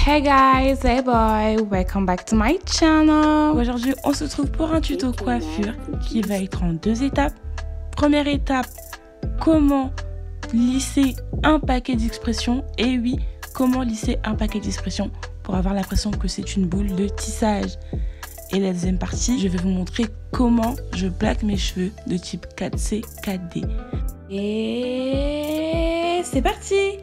Hey guys, hey boy, welcome back to my channel. Aujourd'hui, on se retrouve pour un tuto coiffure qui va être en 2 étapes. Première étape, comment lisser un paquet d'expressions. Et oui, comment lisser un paquet d'expressions pour avoir l'impression que c'est une boule de tissage. Et la deuxième partie, je vais vous montrer comment je plaque mes cheveux de type 4C, 4D. Et c'est parti.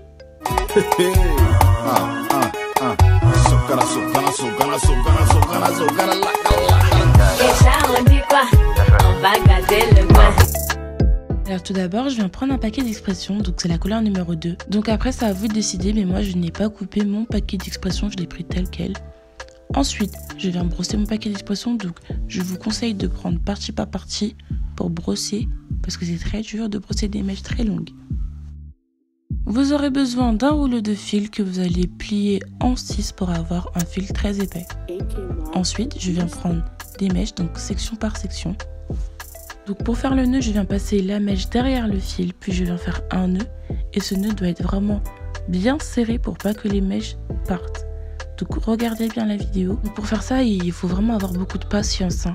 Alors tout d'abord, je viens prendre un paquet d'expressions, donc c'est la couleur numéro 2. Donc après, c'est à vous de décider, mais moi je n'ai pas coupé mon paquet d'expressions, je l'ai pris tel quel. Ensuite, je viens brosser mon paquet d'expressions, donc je vous conseille de prendre partie par partie pour brosser, parce que c'est très dur de brosser des mèches très longues. Vous aurez besoin d'un rouleau de fil que vous allez plier en 6 pour avoir un fil très épais. Ensuite, je viens prendre des mèches, donc section par section. Donc pour faire le nœud, je viens passer la mèche derrière le fil, puis je viens faire un nœud. Et ce nœud doit être vraiment bien serré pour pas que les mèches partent. Donc regardez bien la vidéo. Donc pour faire ça, il faut vraiment avoir beaucoup de patience.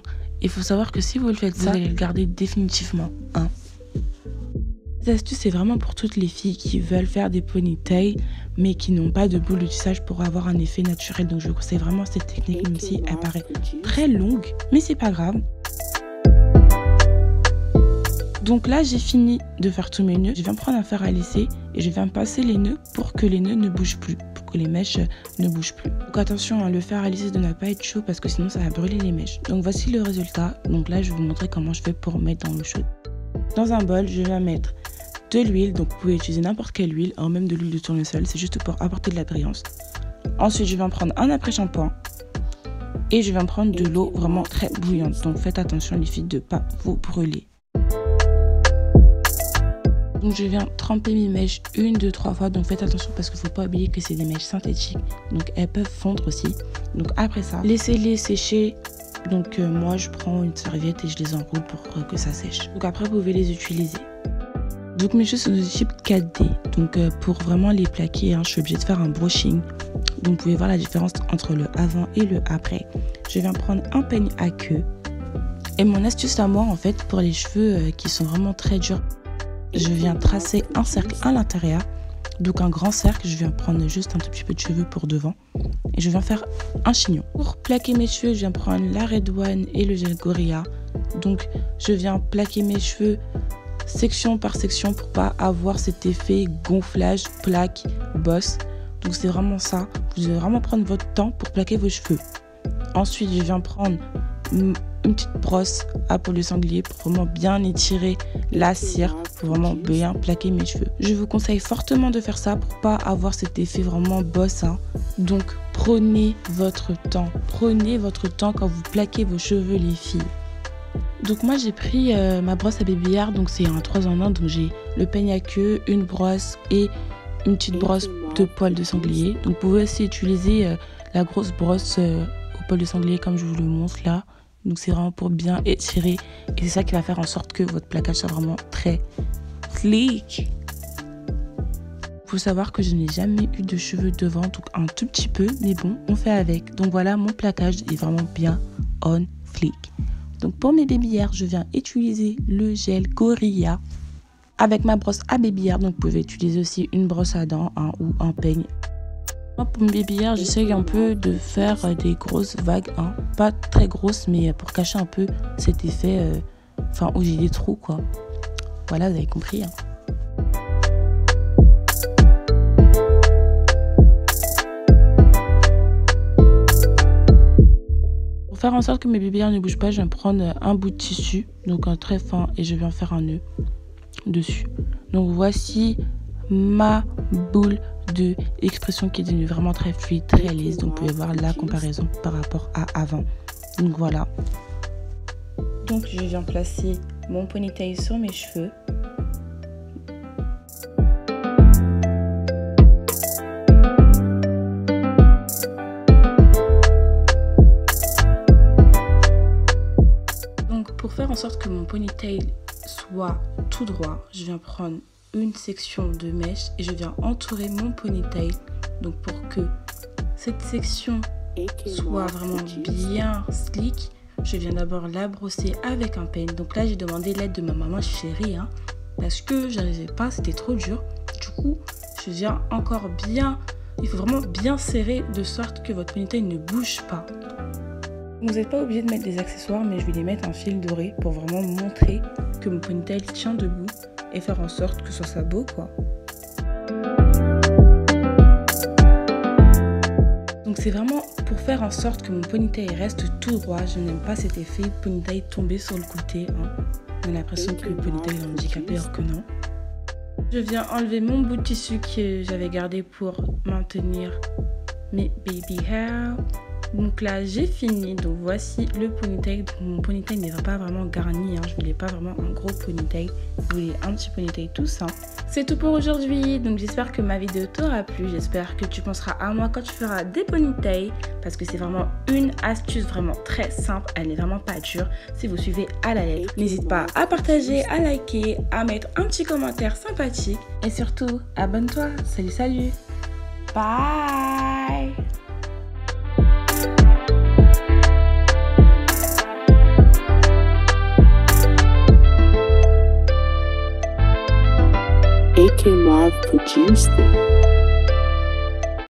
Il faut savoir que si vous le faites ça, vous allez le garder définitivement. Cette astuce, c'est vraiment pour toutes les filles qui veulent faire des ponytails, mais qui n'ont pas de boule de tissage pour avoir un effet naturel. Donc je vous conseille vraiment cette technique, même si elle paraît très longue, mais c'est pas grave. Donc là, j'ai fini de faire tous mes nœuds. Je viens prendre un fer à lisser et je viens passer les nœuds pour que les nœuds ne bougent plus, pour que les mèches ne bougent plus. Donc attention, le fer à lisser ne doit pas être chaud parce que sinon ça va brûler les mèches. Donc voici le résultat. Donc là, je vais vous montrer comment je fais pour mettre dans l'eau chaude. Dans un bol, je vais mettre de l'huile, donc vous pouvez utiliser n'importe quelle huile, même de l'huile de tournesol, c'est juste pour apporter de la brillance. Ensuite, je vais prendre un après-shampoing et je vais prendre de l'eau vraiment très bouillante. Donc faites attention les filles de ne pas vous brûler. Donc je viens tremper mes mèches 1, 2, 3 fois, donc faites attention parce qu'il ne faut pas oublier que c'est des mèches synthétiques, donc elles peuvent fondre aussi. Donc après ça, laissez-les sécher. Donc moi je prends une serviette et je les enroule pour que ça sèche. Donc après vous pouvez les utiliser. Donc mes cheveux sont de type 4D, donc pour vraiment les plaquer, je suis obligée de faire un brushing. Donc vous pouvez voir la différence entre le avant et le après. Je viens prendre un peigne à queue. Et mon astuce à moi en fait pour les cheveux qui sont vraiment très durs, je viens tracer un cercle à l'intérieur. Donc un grand cercle, je viens prendre juste un tout petit peu de cheveux pour devant. Et je viens faire un chignon. Pour plaquer mes cheveux, je viens prendre la Red One et le gel Gorilla. Donc je viens plaquer mes cheveux section par section pour pas avoir cet effet gonflage, plaque, bosse. Donc c'est vraiment ça. Vous devez vraiment prendre votre temps pour plaquer vos cheveux. Ensuite, je viens prendre une petite brosse à poil de sanglier pour vraiment bien étirer la cire, pour vraiment bien plaquer mes cheveux. Je vous conseille fortement de faire ça pour pas avoir cet effet vraiment bosse. Donc prenez votre temps. Prenez votre temps quand vous plaquez vos cheveux les filles. Donc moi j'ai pris ma brosse à bébillard, donc c'est un 3 en 1, donc j'ai le peigne à queue, une brosse et une petite brosse de poil de sanglier. Donc vous pouvez aussi utiliser la grosse brosse au poil de sanglier comme je vous le montre là. Donc c'est vraiment pour bien étirer et c'est ça qui va faire en sorte que votre plaquage soit vraiment très sleek. Il faut savoir que je n'ai jamais eu de cheveux devant, donc un tout petit peu, mais bon, on fait avec. Donc voilà, mon plaquage est vraiment bien on fleek. Donc pour mes bébillères, je viens utiliser le gel Gorilla avec ma brosse à bébillard. Donc vous pouvez utiliser aussi une brosse à dents ou un peigne. Moi pour mes bébillères, j'essaye un peu de faire des grosses vagues. Pas très grosses, mais pour cacher un peu cet effet, où j'ai des trous quoi. Voilà, vous avez compris. Pour faire en sorte que mes bébillères ne bougent pas, je vais prendre un bout de tissu, donc un très fin, et je vais en faire un nœud dessus. Donc voici ma boule de expression qui est devenue vraiment très fluide, très lisse. Donc vous pouvez voir la comparaison par rapport à avant. Donc voilà. Donc je viens placer mon ponytail sur mes cheveux. Pour faire en sorte que mon ponytail soit tout droit, je viens prendre une section de mèche et je viens entourer mon ponytail, donc pour que cette section soit vraiment bien slick, je viens d'abord la brosser avec un peigne. Donc là, j'ai demandé l'aide de ma maman chérie, hein, parce que j'arrivais pas, c'était trop dur. Du coup, je viens encore bien, il faut vraiment bien serrer de sorte que votre ponytail ne bouge pas. Vous n'êtes pas obligé de mettre des accessoires, mais je vais les mettre en fil doré pour vraiment montrer que mon ponytail tient debout et faire en sorte que ce soit beau, quoi. Donc c'est vraiment pour faire en sorte que mon ponytail reste tout droit. Je n'aime pas cet effet ponytail tomber sur le côté, hein. On a l'impression que le ponytail est handicapé alors que non. Je viens enlever mon bout de tissu que j'avais gardé pour maintenir mes baby hair. Donc là j'ai fini, donc voici le ponytail. Mon ponytail n'est pas vraiment garni, hein. Je voulais pas vraiment un gros ponytail, je voulais un petit ponytail tout simple. C'est tout pour aujourd'hui, donc j'espère que ma vidéo t'aura plu, j'espère que tu penseras à moi quand tu feras des ponytails, parce que c'est vraiment une astuce vraiment très simple, elle n'est vraiment pas dure si vous suivez à la lettre. N'hésite pas à partager, à liker, à mettre un petit commentaire sympathique et surtout abonne-toi. Salut salut, bye. AK Marv produced it.